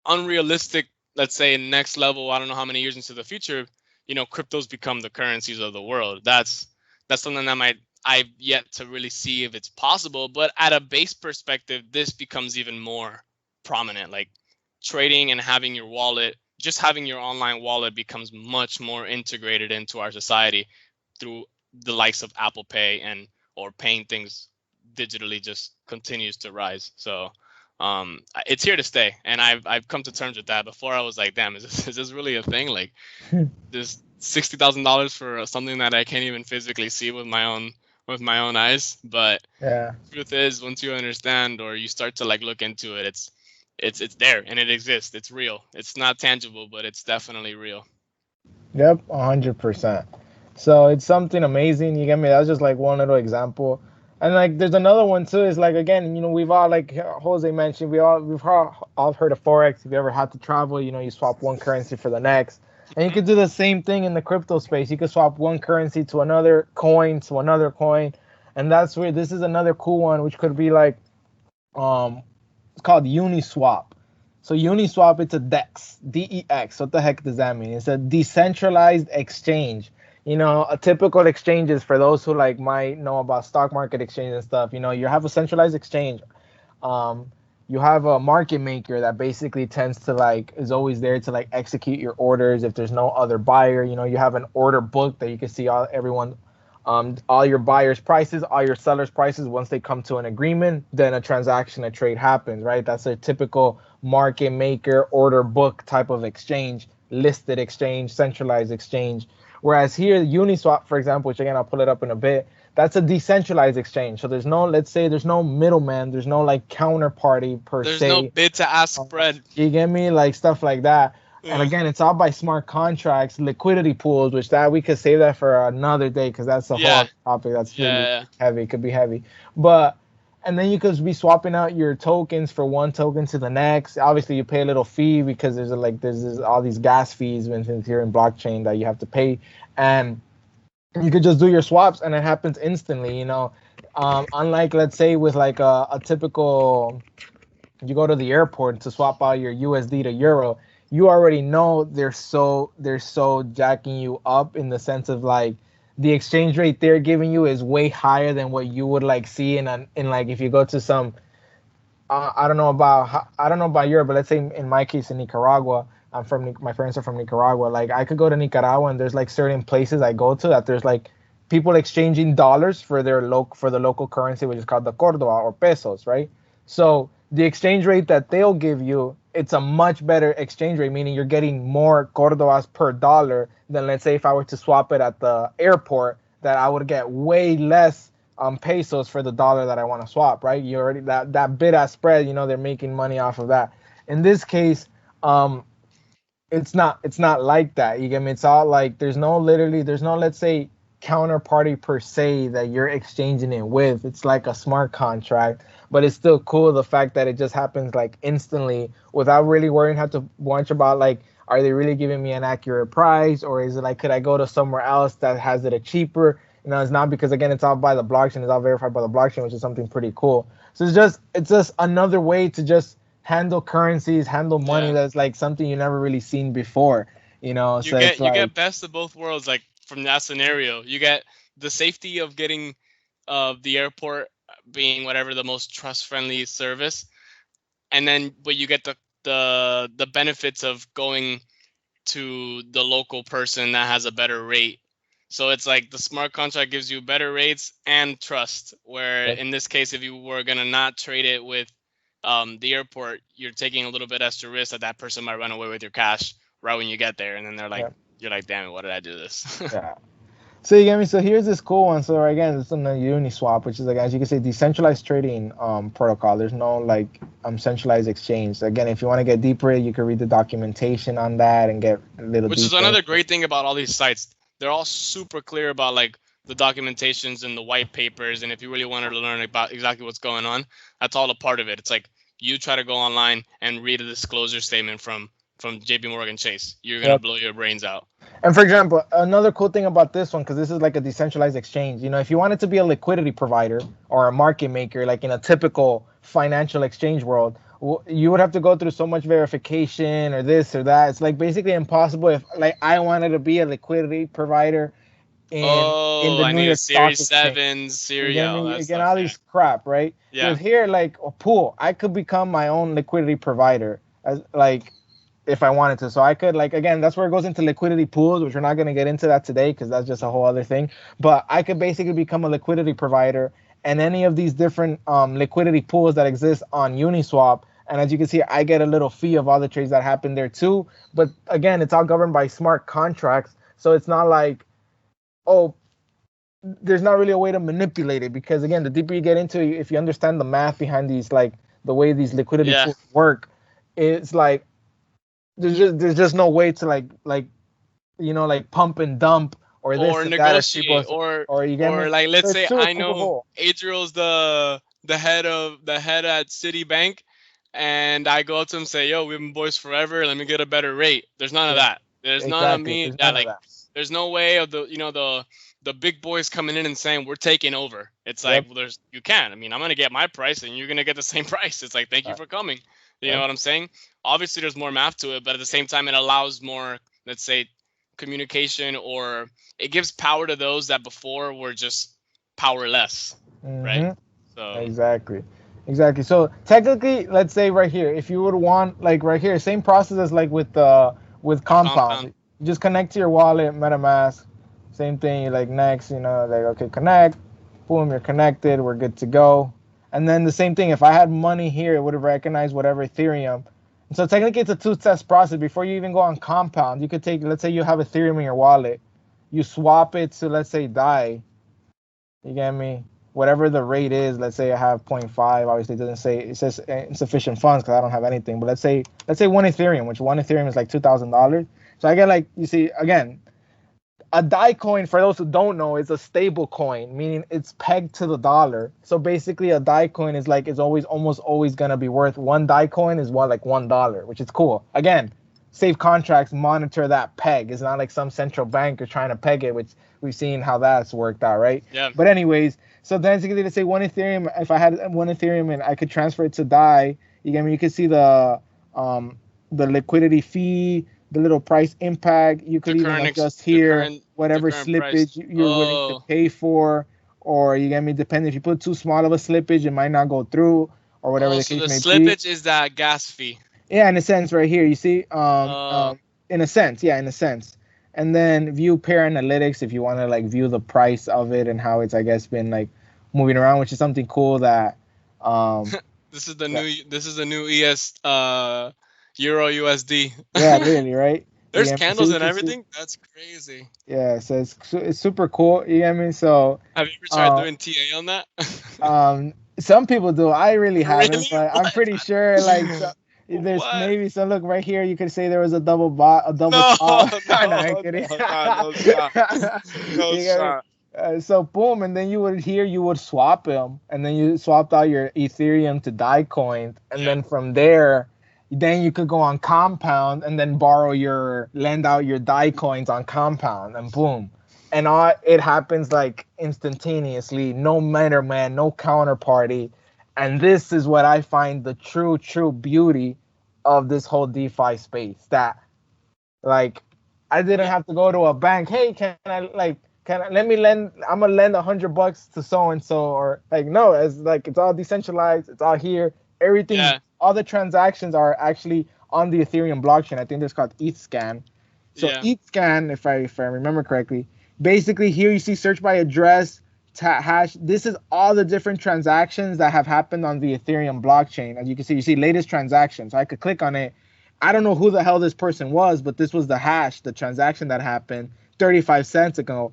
unrealistic, let's say next level, I don't know how many years into the future, cryptos become the currencies of the world. That's something that I've yet to really see if it's possible. But at a base perspective, this becomes even more prominent. Like trading and having your wallet, just having your online wallet becomes much more integrated into our society through the likes of Apple Pay, and or paying things digitally just continues to rise. So it's here to stay, and I've come to terms with that. Before I was like, damn, is this really a thing? Like this $60,000 for something that I can't even physically see with my own eyes. But Yeah. truth is, once you understand or you start to like look into it, it's there and it exists. It's real. It's not tangible, but it's definitely real. Yep, 100%. So it's something amazing. You get me? That's just like one little example. And like there's another one too. Is like again, we've all like Jose mentioned, we've all heard of forex. If you ever had to travel, you swap one currency for the next, and you Mhm. could do the same thing in the crypto space. You could swap one currency to another coin, and that's where this is another cool one, which could be like um it's called Uniswap. So Uniswap, it's a DEX, DEX. What the heck does that mean? It's a decentralized exchange. A typical exchange is for those who like might know about stock market exchange and stuff. You have a centralized exchange. Um, you have a market maker that basically tends to like is always there to like execute your orders if there's no other buyer. You have an order book that you can see all your buyers' prices, all your sellers' prices. Once they come to an agreement, then a trade happens, right? That's a typical market maker order book type of exchange, listed exchange, centralized exchange. Whereas here, Uniswap, for example, which again I'll pull it up in a bit, that's a decentralized exchange. So let's say there's no middleman, there's no like counterparty per There's no se. bid to ask spread. You get me? Like stuff like that. And Yeah. again, it's all by smart contracts, liquidity pools, which that we could save that for another day because that's a whole Yeah. other topic that's really Yeah. heavy. Could be heavy, but and then you could be swapping out your tokens for one token to the next. Obviously, you pay a little fee because there's all these gas fees when since you're in blockchain that you have to pay, and you could just do your swaps and it happens instantly. Unlike let's say with like a typical, you go to the airport to swap out your USD to euro, you already know they're so jacking you up in the sense of like the exchange rate they're giving you is way higher than what you would like see in like if you go to some I don't know about Europe, but let's say in my case in Nicaragua, my parents are from Nicaragua. Like I could go to Nicaragua and there's like certain places I go to that there's like people exchanging dollars for the local currency, which is called the Cordoba or pesos, right? So the exchange rate that they'll give you, it's a much better exchange rate, meaning you're getting more Cordobas per dollar than let's say if I were to swap it at the airport, that I would get way less pesos for the dollar that I want to swap, right? You already that bid ask spread, they're making money off of that. In this case, it's not like that. You get me? It's all like there's no let's say counterparty per se that you're exchanging it with. It's like a smart contract, but it's still cool the fact that it just happens like instantly without really worrying have to watch about like are they really giving me an accurate price or is it like could I go to somewhere else that has it a cheaper? It's not because again it's all by the blockchain, it's all verified by the blockchain, which is something pretty cool. So it's just another way to just handle currencies, handle money Yeah. that's like something you never really seen before. You So it's get you like get best of both worlds. Like from that scenario, you get the safety of getting the airport being whatever the most trust friendly service, and then but you get the benefits of going to the local person that has a better rate. So it's like the smart contract gives you better rates and trust. Where yep, in this case, if you were gonna not trade it with the airport, you're taking a little bit extra risk that that person might run away with your cash right when you get there, and then yep, you're like, damn it, what did I do this? yeah. So you get me. So here's this cool one. So again, it's on the Uniswap, which is like as you can say, decentralized trading protocol. There's no like centralized exchange. So again, if you want to get deeper, you can read the documentation on that and get a little Which is deeper. another great thing about all these sites. They're all super clear about like the documentations and the white papers, and if you really wanted to learn about exactly what's going on, that's all a part of it. It's like you try to go online and read a disclosure statement from JP Morgan Chase. You're gonna Yep. blow your brains out. And for example, another cool thing about this one, because this is like a decentralized exchange, if you wanted to be a liquidity provider or a market maker, like in a typical financial exchange world, you would have to go through so much verification or this or that. It's like basically impossible if like I wanted to be a liquidity provider in Oh, the I New need a York Stock Series Exchange. 7, You Series, get yeah, all me? that You get stuff. all Yeah. these crap, right? Yeah. With here, like a pool, I could become my own liquidity provider as like if I wanted to. So I could like again, that's where it goes into liquidity pools, which we're not going to get into that today because that's just a whole other thing. But I could basically become a liquidity provider and any of these different liquidity pools that exist on Uniswap. And as you can see, I get a little fee of all the trades that happen there too. But again, it's all governed by smart contracts. So it's not like, oh, there's not really a way to manipulate it because again, the deeper you get into it, if you understand the math behind these, like the way these liquidity Yeah. pools work, it's like there's just no way to like pump and dump or this Or and that as people negotiate, or you get or me. like So let's it's say too I know cool. Adriel's the head at Citibank, and I go up to him and say, "Yo, we've been boys forever. Let me get a better rate." There's none of Yeah, that. There's none of exactly. me There's that none of like. that. There's no way of the big boys coming in and saying we're taking over. It's like Yep. well, you can. I mean, I'm gonna get my price and you're gonna get the same price. It's like thank you Uh, for coming. You know yep. what I'm saying? Obviously, there's more math to it, but at the same time, it allows more, let's say, communication, or it gives power to those that before were just powerless, right? Mm-hmm. So Exactly. So technically, let's say right here, if you would want like right here, same process as like with Compound. compound. You just connect to your wallet, MetaMask. Same thing. You like next, like okay, connect. Boom, you're connected. We're good to go. And then the same thing. If I had money here, it would have recognized whatever Ethereum. And so technically, it's a two-step process. Before you even go on Compound, you could take. Let's say you have Ethereum in your wallet. You swap it to let's say DAI. You get me? Whatever the rate is, let's say I have zero point 0.5. Obviously, it doesn't say it says insufficient funds because I don't have anything. But let's say one Ethereum, which one Ethereum is like $2,000. So I get like you see again, a DAI coin, for those who don't know, is a stable coin, meaning it's pegged to the dollar. So basically, a DAI coin is like, it's always, almost always gonna be worth, one DAI coin is what, like $1, which is cool. Again, safe contracts monitor that peg. It's not like some central bank is trying to peg it, which we've seen how that's worked out, right? Yeah. But anyways, so basically, let's say one Ethereum, if I had one Ethereum and I could transfer it to DAI, you get me? You can see the liquidity fee, the little price impact. You could even adjust here whatever slippage you're willing to pay for, or you get me, depending, if you put too small of a slippage, it might not go through, or whatever the case may be. So the slippage is that gas fee. Yeah, in a sense, right here, you see, in a sense, in a sense. And then view pair analytics if you want to like view the price of it and how it's, I guess, been like moving around, which is something cool that this is the new ES Euro USD. Yeah, really, right? There's candles and everything. That's crazy. Yeah, so it's super cool. You get me? So have you ever tried doing TA on that? Some people do. I really haven't, Really? but I'm pretty sure like there's maybe some. Look right here. You could say there was a double bot, a double. I'm kidding. No shot. So boom, and then you would swap them, and then you swapped out your Ethereum to DAI coins, and then from there. Then you could go on Compound and then lend out your DAI coins on Compound, and boom. And it happens like instantaneously, no middleman, no counterparty. And this is what I find the true beauty of this whole DeFi space. That like I didn't have to go to a bank. Hey, can I let me lend? I'm gonna lend $100 to so and so, or like no, it's all decentralized. It's all here. Everything. Yeah. All the transactions are actually on the Ethereum blockchain. I think it's called ETHScan. So ETHScan, if I remember correctly, basically here you see search by address, hash. This is all the different transactions that have happened on the Ethereum blockchain. As you can see, latest transactions. So I could click on it. I don't know who the hell this person was, but this was the hash, the transaction that happened 35 cents ago.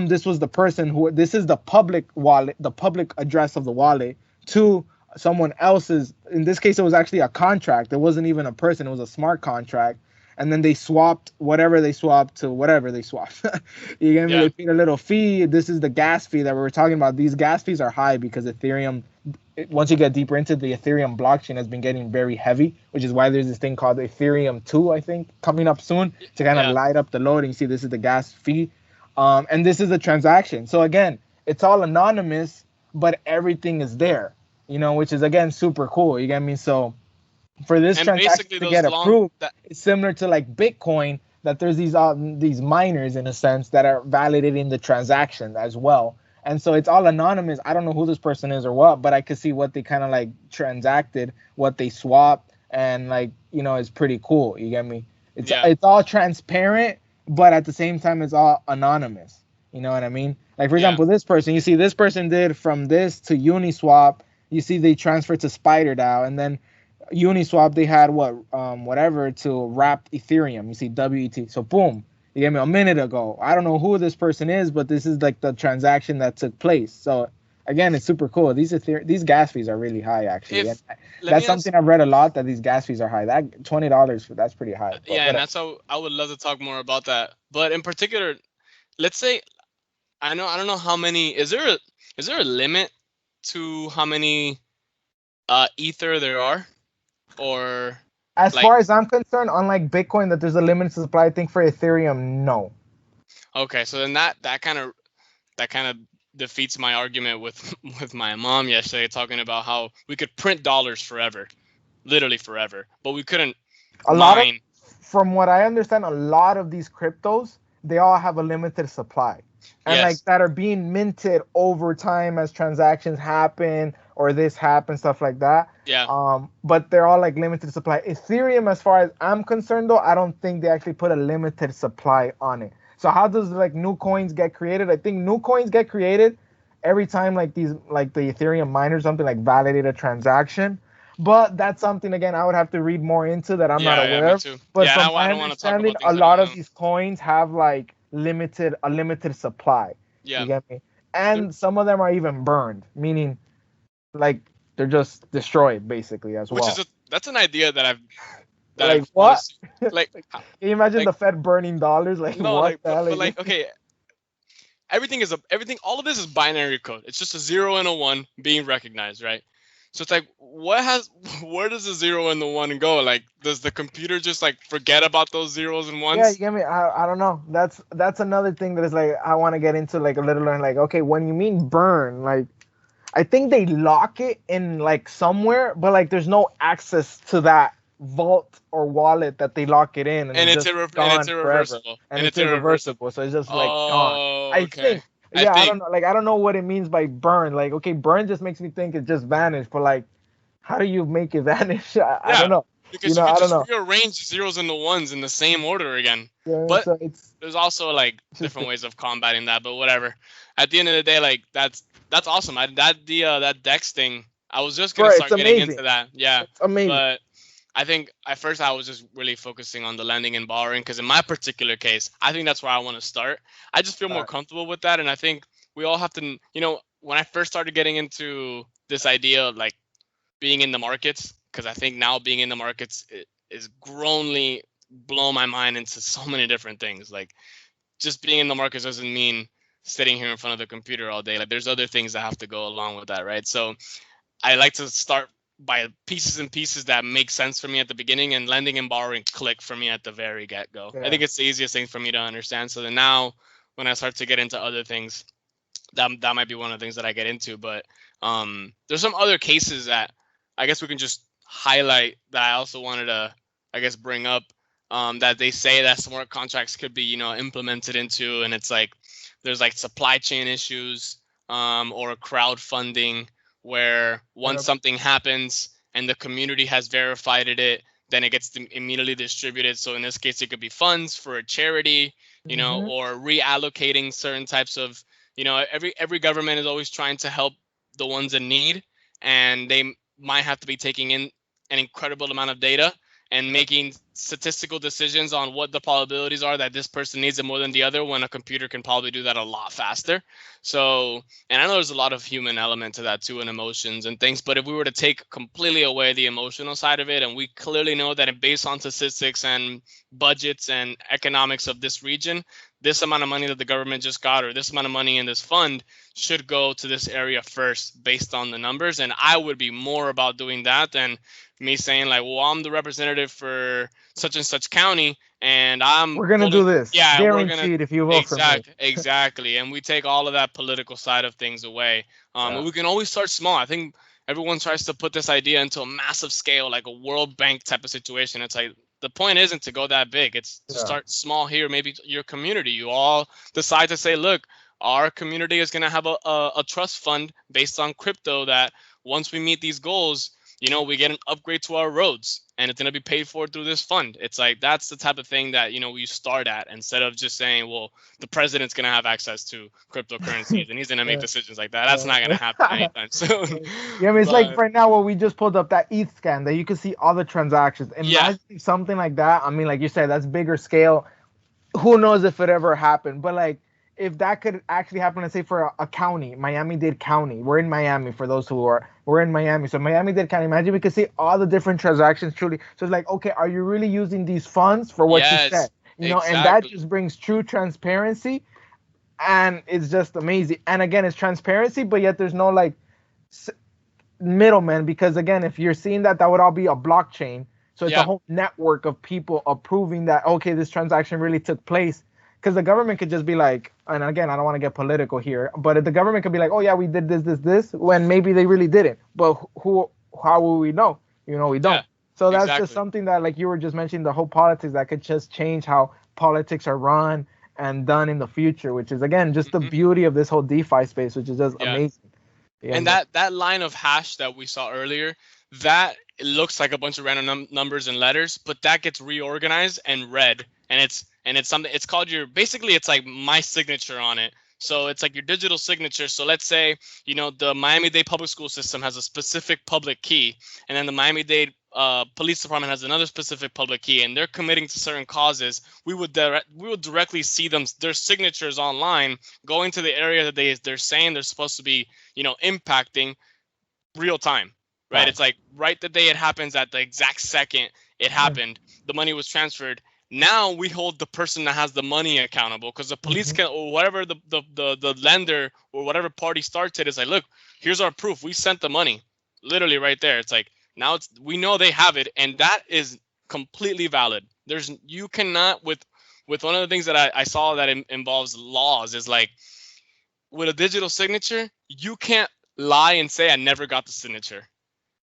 This was the person this is the public wallet, the public address of the wallet to someone else's. In this case, it was actually a contract. It wasn't even a person. It was a smart contract. And then they swapped whatever they swapped to whatever they swapped. You get me? Yeah. They paid a little fee. This is the gas fee that we were talking about. These gas fees are high because Ethereum, once you get deeper into the Ethereum blockchain, has been getting very heavy, which is why there's this thing called Ethereum 2, I think, coming up soon to kind of light up the load. And you see, this is the gas fee. And this is the transaction. So again, it's all anonymous, but everything is there. You know, which is, again, super cool. You get me? So for this transaction to get approved, it's similar to like Bitcoin, that there's these miners, in a sense, that are validating the transaction as well. And so it's all anonymous. I don't know who this person is or what, but I could see what they kind of like transacted, what they swapped, and like, you know, it's pretty cool. You get me? It's all transparent, but at the same time, it's all anonymous. You know what I mean? Like, for example, this person, you see this person did from this to Uniswap. You see they transferred to SpiderDAO, and then Uniswap, they had whatever to wrapped Ethereum. You see WET. So boom, you get me, a minute ago. I don't know who this person is, but this is like the transaction that took place. So again, it's super cool. These gas fees are really high, actually. That's something I've read a lot, that these gas fees are high. That $20, that's pretty high. And that's how I would love to talk more about that. But in particular, let's say I don't know how many. Is there a limit to how many ether there are, or as far as I'm concerned, unlike Bitcoin, that there's a limited supply, I think for Ethereum, no. Okay, so then that kind of defeats my argument with my mom yesterday, talking about how we could print dollars forever, literally forever, but we couldn't mine. From what I understand, a lot of these cryptos, they all have a limited supply. And like that are being minted over time as transactions happen, or this happens, stuff like that. Yeah. But they're all like limited supply. Ethereum, as far as I'm concerned, though, I don't think they actually put a limited supply on it. So how does like new coins get created? I think new coins get created every time like the Ethereum miner or something like validate a transaction. But that's something, again, I would have to read more into that I'm not aware of. But from my understanding, a lot of these coins have like a limited supply. Yeah. You get me? And some of them are even burned, meaning like they're just destroyed basically as well. That's an idea that that Like I've what? honestly like Can you imagine like the Fed burning dollars? Like no what like the hell? but like okay, everything, all of this is binary code. It's just a 0 and a 1 being recognized, right? So it's like where does the 0 and the 1 go? Like, does the computer just like forget about those zeros and Yeah, you ones? get me. I don't know. That's another thing that is like I want to get into like a little learn. Like okay, when you mean burn, like I think they lock it in like somewhere, but like there's no access to that vault or wallet that they lock it in, and And it's it's just gone forever, irreversible. and And it's it's irreversible. irreversible. So it's just like gone. Oh, I okay. think. I Yeah, I think don't know. Like I don't know what it means by burn. Like okay, burn just makes me think it just vanished, but like how do you make it vanish? I don't yeah, know. because you could I don't just know. rearrange the zeros and the ones in the same order again. Yeah, But so it's there's also like interesting. different ways of combating that, but whatever. At the end of the day, like that's awesome. That Dex thing, I was just gonna Bro, it's start getting amazing. into that. Yeah. It's amazing. But I think at first I was just really focusing on the lending and borrowing because in my particular case, I think that's where I want to start. I just feel more comfortable with that, and I think we all have to, when I first started getting into this idea of like being in the markets, because I think now being in the markets is grownly blown my mind into so many different things. Like just being in the markets doesn't mean sitting here in front of the computer all day. Like there's other things that have to go along with that, right? So I like to start by pieces and pieces that make sense for me at the beginning, and lending and borrowing click for me at the very get-go. I Yeah. think it's the easiest thing for me to understand. So then now when I start to get into other things, that might be one of the things that I get into. But there's some other cases that I guess we can just highlight that I also wanted to, I guess, bring up, that they say that smart contracts could be, implemented into, and it's like there's like supply chain issues, or crowdfunding, where once Yep. something happens and the community has verified it, then it gets immediately distributed. So in this case, it could be funds for a charity, Hmm. or reallocating certain types of, every government is always trying to help the ones in need, and they might have to be taking in an incredible amount of data and making statistical decisions on what the probabilities are that this person needs it more than the other, when a computer can probably do that a lot faster. So, and I know there's a lot of human element to that too, and emotions and things, but if we were to take completely away the emotional side of it, and we clearly know that based on statistics and budgets and economics of this region, this amount of money that the government just got, or this amount of money in this fund, should go to this area first based on the numbers. And I would be more about doing that than me saying like, well, I'm the representative for such and such county, and I'm We're gonna pulling. do this, Yeah, we're gonna. guaranteed, if you vote for me. Exactly, and we take all of that political side of things away. And we can always start small. I think everyone tries to put this idea into a massive scale, like a World Bank type of situation. It's like the point isn't to go that big. It's to Yeah. start small here. Maybe your community. You all decide to say, look, our community is going to have a trust fund based on crypto that once we meet these goals, we get an upgrade to our roads, and it's going to be paid for through this fund. It's like that's the type of thing that we start at, instead of just saying, well, the president's going to have access to cryptocurrencies and he's going to make Yeah. decisions like that. That's not going to happen anytime soon. Yeah, I mean, it's like But right now what we just pulled up, that ETH scan that you can see all the transactions. yeah, Imagine something like that. I mean, like you said, that's bigger scale. Who knows if it ever happened? But like, if that could actually happen, let's say for a county, Miami-Dade County. We're in Miami for those who are. We're in Miami, so Miami-Dade County. Imagine we could see all the different transactions truly. So it's like, okay, are you really using these funds for what you said? yes, And that exactly. just brings true transparency, and it's just amazing. And again, it's transparency, but yet there's no like middleman, because again, if you're seeing that, that would all be a blockchain. So it's a Yeah. whole network of people approving that, okay, this transaction really took place. Because the government could just be like, and again, I don't want to get political here, but if the government could be like, oh yeah, we did this, when maybe they really didn't. But how will we know? We Yeah, don't. So that's just exactly. something that, like you were just mentioning, the whole politics that could just change how politics are run and done in the future, which is again just the Hmm. beauty of this whole DeFi space, which is just Yeah. amazing. Yeah, And man. that line of hash that we saw earlier, that it looks like a bunch of random numbers and letters, but that gets reorganized and read, and it's something. It's called your, basically it's like my signature on it. So it's like your digital signature. So let's say the Miami-Dade public school system has a specific public key, and then the Miami-Dade police department has another specific public key, and they're committing to certain causes. We would directly see their signatures online going to the area that they're saying they're supposed to be impacting real time, right? Wow. It's like right the day it happens, at the exact second It happened. The money was transferred. Now we hold the person that has the money accountable, because the police can, or whatever the lender or whatever party starts it is like, look, here's our proof. We sent the money, literally right there. It's like, now we know they have it, and that is completely valid. You cannot, with one of the things that I saw that involves laws is like, with a digital signature, you can't lie and say I never got the signature.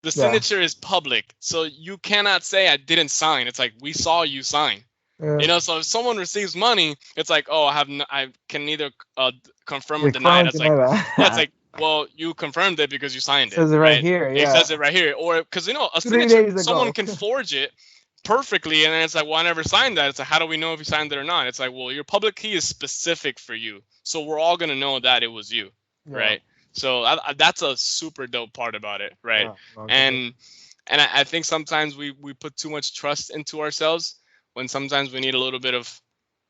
The signature is public, so you cannot say I didn't sign. It's like, we saw you sign. So if someone receives money, it's like, oh, I can neither confirm or deny. That's like, it's like, well, you confirmed it because you signed it. It says it right here. It says it right here. Or because a signature, someone can forge it perfectly, and then it's like, well, I never signed that. It's like, how do we know if you signed it or not? It's like, well, your public key is specific for you, so we're all gonna know that it was you, right? So that's a super dope part about it, right? And I think sometimes we put too much trust into ourselves, when sometimes we need a little bit of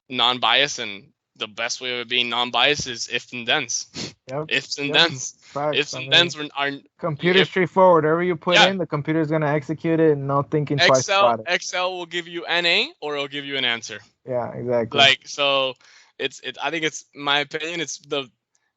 non-bias, and the best way of being non-biased is ifs and thens. Ifs and thens. Ifs and thens are computer straightforward. Whatever you put in, the computer is gonna execute it, and no thinking twice about it. Excel will give you NA, or it'll give you an answer. Yeah, exactly. Like, so I think it's, my opinion, it's the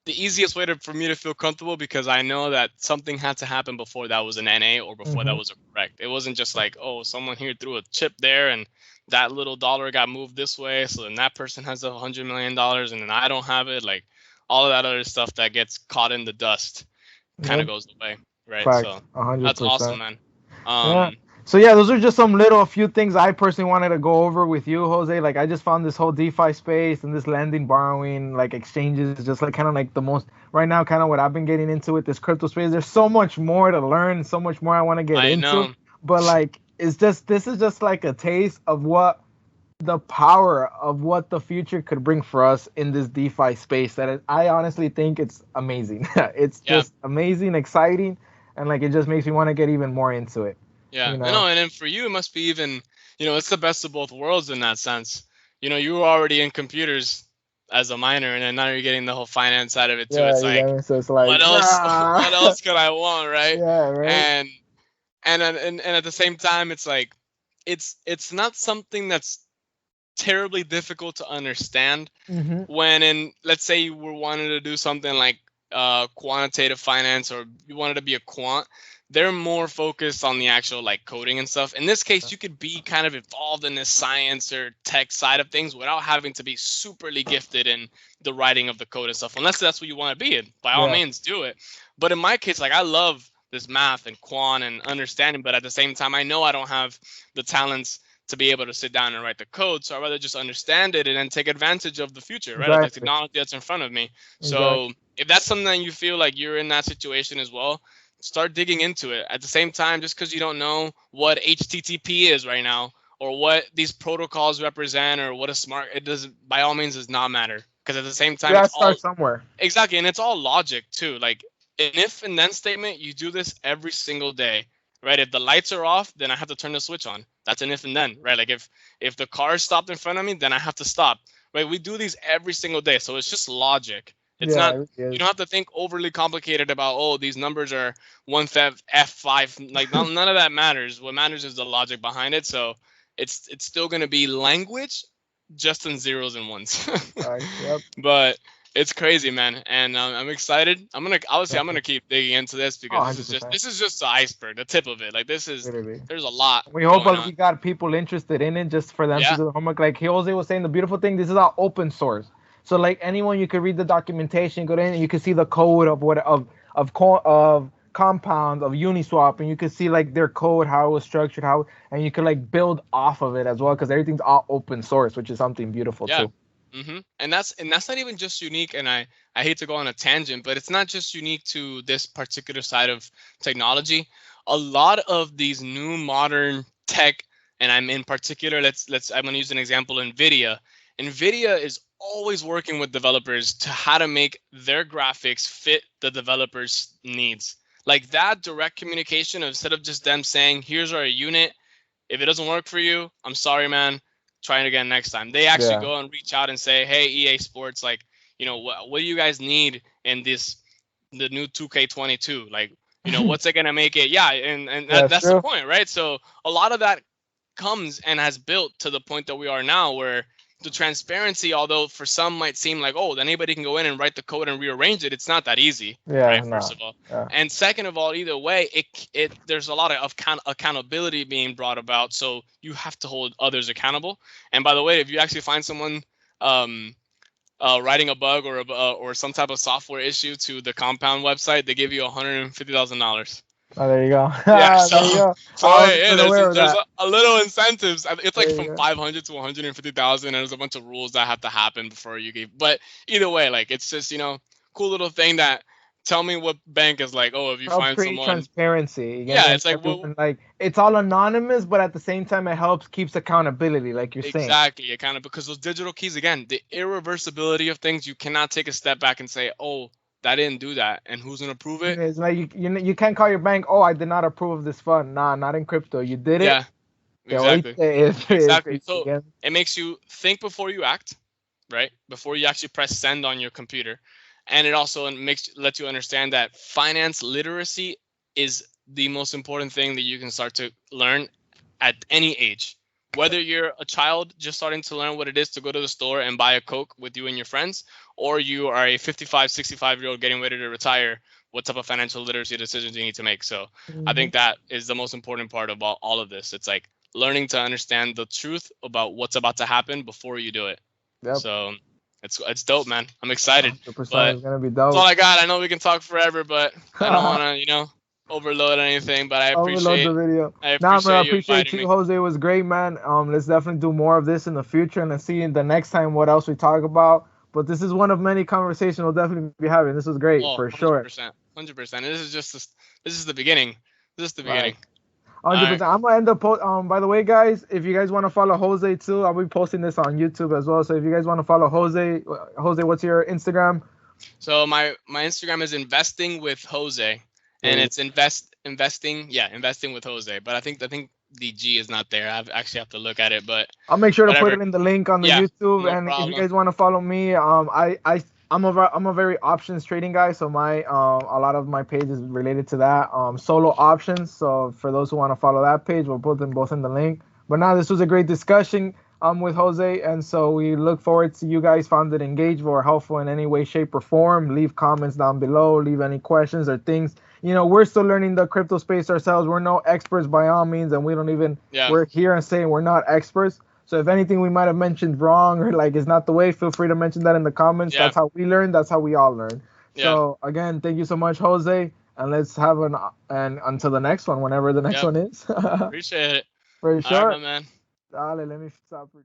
easiest way for me to feel comfortable, because I know that something had to happen before that was an NA, or before that was a correct. It wasn't just like, oh, someone here threw a chip there and that little dollar got moved this way, so then that person has $100 million and then I don't have it. Like, all of that other stuff that gets caught in the dust kind of goes away, right? Fact, so 100%. That's awesome, man. So yeah, those are just a few things I personally wanted to go over with you, Jose. Like, I just found this whole DeFi space and this lending, borrowing, like exchanges, just like kind of like the most right now, kind of what I've been getting into with this crypto space. There's so much more to learn, so much more I want to get into. But like, this is just like a taste of what the power of what the future could bring for us in this DeFi space. That I honestly think it's amazing. It's just amazing, exciting, and like, it just makes me want to get even more into it. Yeah, and then for you, it must be even, it's the best of both worlds in that sense. You were already in computers as a minor, and then now you're getting the whole finance side of it too. It's like, so it's like, what else could I want, right? Yeah, right. And at the same time, it's like, it's not something that's terribly difficult to understand. When let's say you were wanting to do something like quantitative finance, or you wanted to be a quant, they're more focused on the actual like coding and stuff. In this case, you could be kind of involved in this science or tech side of things without having to be superly gifted in the writing of the code and stuff, unless that's what you want to be in. By all means, do it. But in my case, like, I love this math and quant and understanding, but at the same time, I know I don't have the talents to be able to sit down and write the code, so I'd rather just understand it and then take advantage of the future, right? Of the technology that's in front of me. So if that's something that you feel like you're in that situation as well, start digging into it. At the same time, just because you don't know what HTTP is right now, or what these protocols represent, or what it doesn't, by all means, does not matter. Because at the same time, you start somewhere. Exactly, and it's all logic too. Like, an if and then statement, you do this every single day, right? If the lights are off, then I have to turn the switch on. That's an if and then, right? Like, if the car stopped in front of me, then I have to stop, right? We do these every single day, so it's just logic. It's not, you don't have to think overly complicated about, oh, these numbers are 1/5 F5. Like, none of that matters. What matters is the logic behind it. So it's still going to be language, just in zeros and ones. But it's crazy, man. And I'm excited. I'm going to keep digging into this, because this is just the iceberg, the tip of it. Like, there's a lot. We hope we got people interested in it, just for them to do the homework. Like Jose was saying, the beautiful thing, this is all open source. So like, anyone, you could read the documentation, go in, and you can see the code of compounds, of Uniswap, and you can see like their code, how it was structured, and you can like build off of it as well, because everything's all open source, which is something beautiful too. And that's not even just unique. And I hate to go on a tangent, but it's not just unique to this particular side of technology. A lot of these new modern tech, and I'm in particular, I'm going to use an example, NVIDIA. NVIDIA is always working with developers to how to make their graphics fit the developers' needs. Like, that direct communication, instead of just them saying, here's our unit, if it doesn't work for you, I'm sorry, man, try it again next time. They actually go and reach out and say, hey, EA Sports, like, what do you guys need in the new 2K22? Like, what's it going to make it? Yeah, and that's the point, right? So a lot of that comes and has built to the point that we are now, where the transparency, although for some might seem like, oh, anybody can go in and write the code and rearrange it, it's not that easy, right? First of all, and second of all, either way, it there's a lot of accountability being brought about, so you have to hold others accountable. And by the way, if you actually find someone writing a bug or some type of software issue to the Compound website, they give you $150,000. Oh, there you go. Yeah, there you go. There's a little incentives. It's like from 500 to 150,000, and there's a bunch of rules that have to happen before you give. But either way, like, it's just, cool little thing that tell me what bank is like, oh, if you find someone. Transparency. Yeah, it's like, like, it's all anonymous, but at the same time, it keeps accountability, like you're saying. Exactly. It kind of, because those digital keys, again, the irreversibility of things, you cannot take a step back and say, oh, I didn't do that, and who's gonna prove it? It's like you can't call your bank, oh, I did not approve of this fund. Nah, not in crypto. You did it. Yeah, exactly. So it makes you think before you act, right? Before you actually press send on your computer, and it also lets you understand that finance literacy is the most important thing that you can start to learn at any age. Whether you're a child just starting to learn what it is to go to the store and buy a Coke with you and your friends, or you are a 55, 65-year-old getting ready to retire, what type of financial literacy decisions you need to make. So I think that is the most important part of all of this. It's like learning to understand the truth about what's about to happen before you do it. Yep. So it's dope, man. I'm excited. It's gonna be dope. That's all I got. I know we can talk forever, but I don't want to, overload anything, but I appreciate the video. I appreciate you, Jose. It was great, man. Let's definitely do more of this in the future, and let's see the next time what else we talk about. But this is one of many conversations we'll definitely be having. This was great for 100%, sure. 100%. This is the beginning. This is the beginning. 100%. I'm gonna end up by the way, guys, if you guys want to follow Jose too, I'll be posting this on YouTube as well. So if you guys want to follow Jose, what's your Instagram? So my Instagram is investing with Jose. And it's investing with Jose. But I think the G is not there. I actually have to look at it, but I'll make sure to put it in the link on the YouTube. No and problem. If you guys want to follow me, I'm a very options trading guy, so my a lot of my page is related to that. Solo options. So for those who want to follow that page, we'll put them both in the link. But now this was a great discussion with Jose, and so we look forward to you guys found it engaging or helpful in any way, shape, or form. Leave comments down below. Leave any questions or things. We're still learning the crypto space ourselves. We're no experts by all means, and we don't even we're here and saying we're not experts. So if anything we might have mentioned wrong or like is not the way, feel free to mention that in the comments. Yeah. That's how we learn. That's how we all learn. Yeah. So again, thank you so much, Jose, and let's have and until the next one, whenever the next one is. Appreciate it. For sure. All right, my man. Dale, let me stop recording.